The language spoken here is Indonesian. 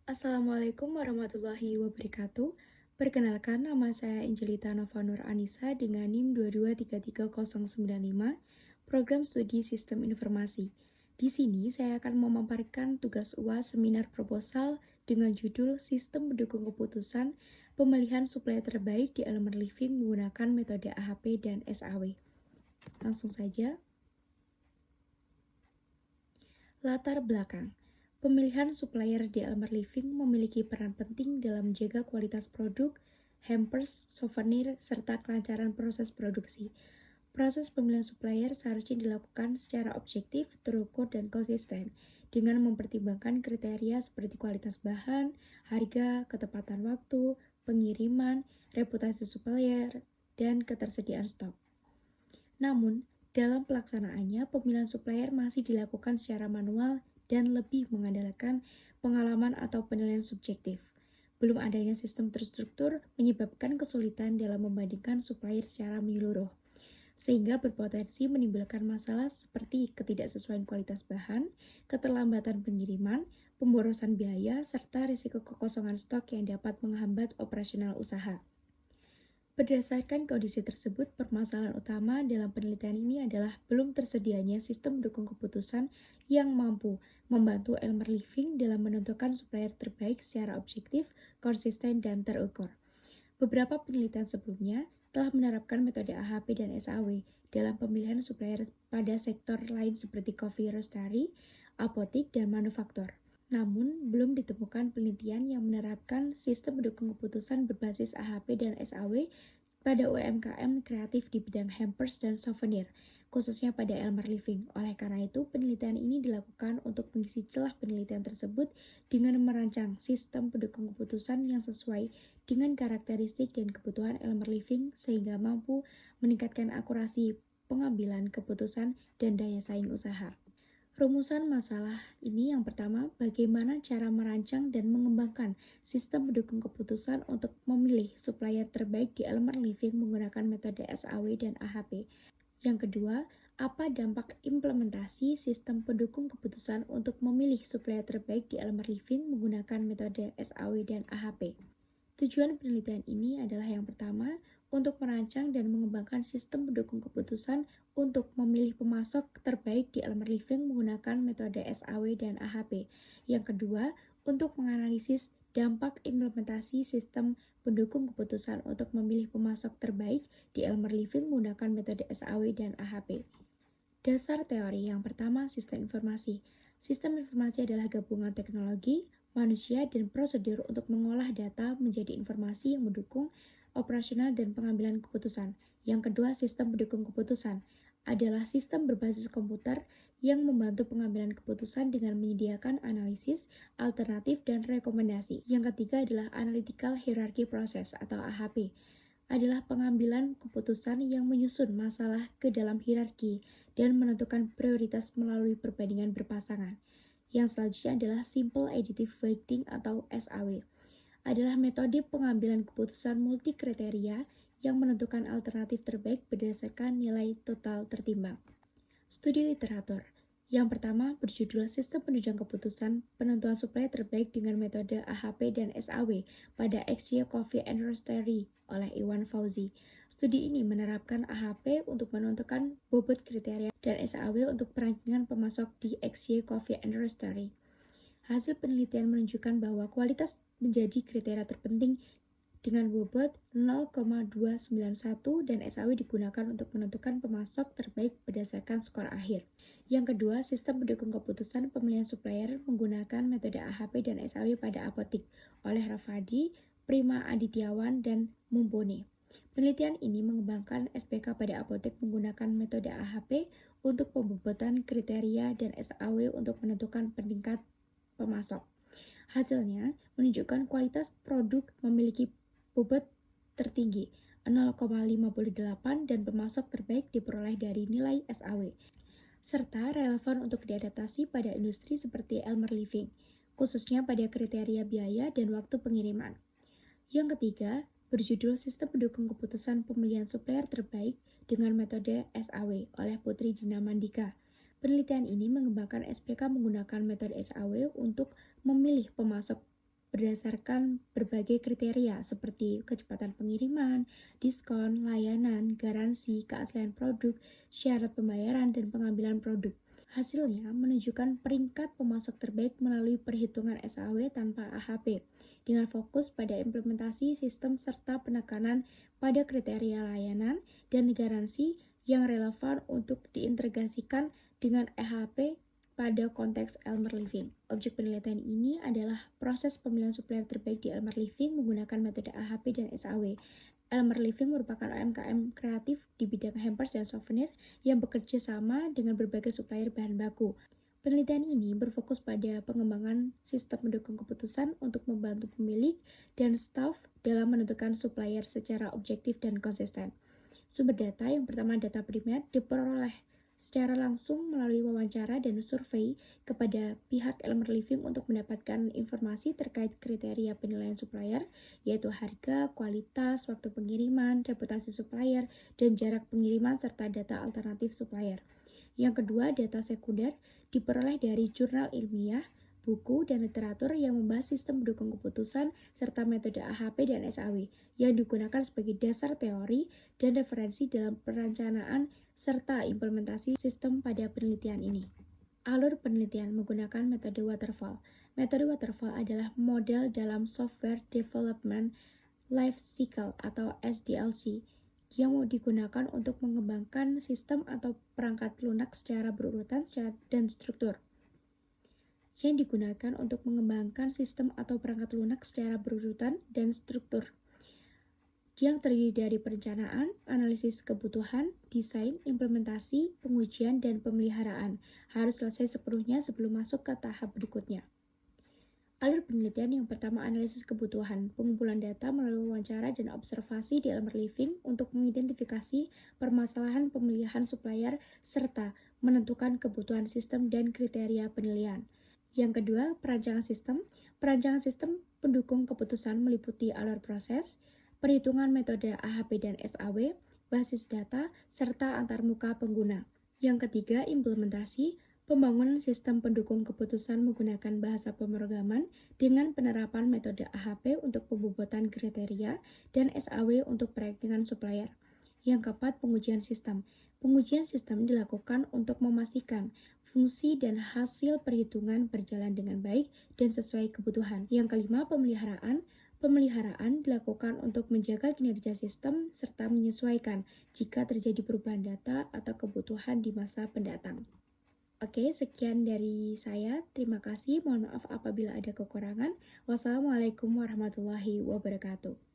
Assalamualaikum warahmatullahi wabarakatuh. Perkenalkan, nama saya Angelita Novanur Anissa dengan NIM 2233095, Program Studi Sistem Informasi. Di sini saya akan memaparkan tugas UAS seminar proposal dengan judul Sistem Pendukung Keputusan Pemilihan Supplier Terbaik di Elemen Living menggunakan metode AHP dan SAW. Langsung saja. Latar belakang. Pemilihan supplier di Elmer Living memiliki peran penting dalam menjaga kualitas produk, hampers, souvenir, serta kelancaran proses produksi. Proses pemilihan supplier seharusnya dilakukan secara objektif, terukur, dan konsisten, dengan mempertimbangkan kriteria seperti kualitas bahan, harga, ketepatan waktu, pengiriman, reputasi supplier, dan ketersediaan stok. Namun, dalam pelaksanaannya, pemilihan supplier masih dilakukan secara manual dan lebih mengandalkan pengalaman atau penilaian subjektif. Belum adanya sistem terstruktur menyebabkan kesulitan dalam membandingkan supplier secara menyeluruh, sehingga berpotensi menimbulkan masalah seperti ketidaksesuaian kualitas bahan, keterlambatan pengiriman, pemborosan biaya, serta risiko kekosongan stok yang dapat menghambat operasional usaha. Berdasarkan kondisi tersebut, permasalahan utama dalam penelitian ini adalah belum tersedianya sistem dukung keputusan yang mampu membantu Elmer Living dalam menentukan supplier terbaik secara objektif, konsisten, dan terukur. Beberapa penelitian sebelumnya telah menerapkan metode AHP dan SAW dalam pemilihan supplier pada sektor lain seperti coffee roastery, apotik, dan manufaktur. Namun, belum ditemukan penelitian yang menerapkan sistem pendukung keputusan berbasis AHP dan SAW pada UMKM kreatif di bidang hampers dan souvenir, khususnya pada Elmer Living. Oleh karena itu, penelitian ini dilakukan untuk mengisi celah penelitian tersebut dengan merancang sistem pendukung keputusan yang sesuai dengan karakteristik dan kebutuhan Elmer Living sehingga mampu meningkatkan akurasi pengambilan keputusan dan daya saing usaha. Rumusan masalah ini yang pertama, bagaimana cara merancang dan mengembangkan sistem pendukung keputusan untuk memilih supplier terbaik di Elmer Living menggunakan metode SAW dan AHP. Yang kedua, apa dampak implementasi sistem pendukung keputusan untuk memilih supplier terbaik di Elmer Living menggunakan metode SAW dan AHP. Tujuan penelitian ini adalah yang pertama, untuk merancang dan mengembangkan sistem pendukung keputusan untuk memilih pemasok terbaik di Elmer Living menggunakan metode SAW dan AHP. Yang kedua, untuk menganalisis dampak implementasi sistem pendukung keputusan untuk memilih pemasok terbaik di Elmer Living menggunakan metode SAW dan AHP. Dasar teori yang pertama, sistem informasi. Sistem informasi adalah gabungan teknologi, manusia, dan prosedur untuk mengolah data menjadi informasi yang mendukung operasional dan pengambilan keputusan. Yang kedua, sistem pendukung keputusan adalah sistem berbasis komputer yang membantu pengambilan keputusan dengan menyediakan analisis, alternatif, dan rekomendasi. Yang ketiga adalah Analytical Hierarchy Process atau AHP, adalah pengambilan keputusan yang menyusun masalah ke dalam hierarki dan menentukan prioritas melalui perbandingan berpasangan. Yang selanjutnya adalah Simple Additive Weighting atau SAW, adalah metode pengambilan keputusan multi kriteria yang menentukan alternatif terbaik berdasarkan nilai total tertimbang. Studi literatur. Yang pertama berjudul Sistem Penunjang Keputusan Penentuan Supplier Terbaik dengan Metode AHP dan SAW pada XY Coffee and Roastery oleh Iwan Fauzi. Studi ini menerapkan AHP untuk menentukan bobot kriteria dan SAW untuk perankingan pemasok di XY Coffee and Roastery. Hasil penelitian menunjukkan bahwa kualitas menjadi kriteria terpenting dengan bobot 0,291 dan SAW digunakan untuk menentukan pemasok terbaik berdasarkan skor akhir. Yang kedua, sistem pendukung keputusan pemilihan supplier menggunakan metode AHP dan SAW pada apotik oleh Rafadi, Prima Adityawan, dan Mumpone. Penelitian ini mengembangkan SPK pada apotek menggunakan metode AHP untuk pembobotan kriteria dan SAW untuk menentukan peningkat pemasok. Hasilnya menunjukkan kualitas produk memiliki bobot tertinggi 0,58 dan pemasok terbaik diperoleh dari nilai SAW, serta relevan untuk diadaptasi pada industri seperti Elmer Living, khususnya pada kriteria biaya dan waktu pengiriman. Yang ketiga, berjudul Sistem Pendukung Keputusan Pemilihan Supplier Terbaik dengan Metode SAW oleh Putri Dina Mandika. Penelitian ini mengembangkan SPK menggunakan metode SAW untuk memilih pemasok berdasarkan berbagai kriteria seperti kecepatan pengiriman, diskon, layanan, garansi, keaslian produk, syarat pembayaran, dan pengambilan produk. Hasilnya menunjukkan peringkat pemasok terbaik melalui perhitungan SAW tanpa AHP, dengan fokus pada implementasi sistem serta penekanan pada kriteria layanan dan garansi yang relevan untuk diintegrasikan dengan AHP pada konteks Elmer Living. Objek penelitian ini adalah proses pemilihan supplier terbaik di Elmer Living menggunakan metode AHP dan SAW. Elmer Living merupakan UMKM kreatif di bidang hampers dan souvenir yang bekerja sama dengan berbagai supplier bahan baku. Penelitian ini berfokus pada pengembangan sistem pendukung keputusan untuk membantu pemilik dan staf dalam menentukan supplier secara objektif dan konsisten. Sumber data yang pertama, data primer, diperoleh secara langsung melalui wawancara dan survei kepada pihak Elmer Living untuk mendapatkan informasi terkait kriteria penilaian supplier, yaitu harga, kualitas, waktu pengiriman, reputasi supplier, dan jarak pengiriman serta data alternatif supplier. Yang kedua, data sekunder diperoleh dari jurnal ilmiah, buku, dan literatur yang membahas sistem pendukung keputusan serta metode AHP dan SAW yang digunakan sebagai dasar teori dan referensi dalam perencanaan serta implementasi sistem pada penelitian ini. Alur penelitian menggunakan metode waterfall. Metode waterfall adalah model dalam Software Development Life Cycle atau SDLC yang digunakan untuk mengembangkan sistem atau perangkat lunak secara berurutan dan struktur. Yang digunakan untuk mengembangkan sistem atau perangkat lunak secara berurutan dan struktur, yang terdiri dari perencanaan, analisis kebutuhan, desain, implementasi, pengujian, dan pemeliharaan, harus selesai sepenuhnya sebelum masuk ke tahap berikutnya. Alur penelitian yang pertama, analisis kebutuhan, pengumpulan data melalui wawancara dan observasi di Elmer Living untuk mengidentifikasi permasalahan pemilihan supplier serta menentukan kebutuhan sistem dan kriteria penilaian. Yang kedua, perancangan sistem. Perancangan sistem pendukung keputusan meliputi alur proses, perhitungan metode AHP dan SAW, basis data, serta antarmuka pengguna. Yang ketiga, implementasi. Pembangunan sistem pendukung keputusan menggunakan bahasa pemrograman dengan penerapan metode AHP untuk pembobotan kriteria dan SAW untuk perancangan supplier. Yang keempat, pengujian sistem. Pengujian sistem dilakukan untuk memastikan fungsi dan hasil perhitungan berjalan dengan baik dan sesuai kebutuhan. Yang kelima, pemeliharaan. Pemeliharaan dilakukan untuk menjaga kinerja sistem serta menyesuaikan jika terjadi perubahan data atau kebutuhan di masa pendatang. Oke, sekian dari saya. Terima kasih. Mohon maaf apabila ada kekurangan. Wassalamualaikum warahmatullahi wabarakatuh.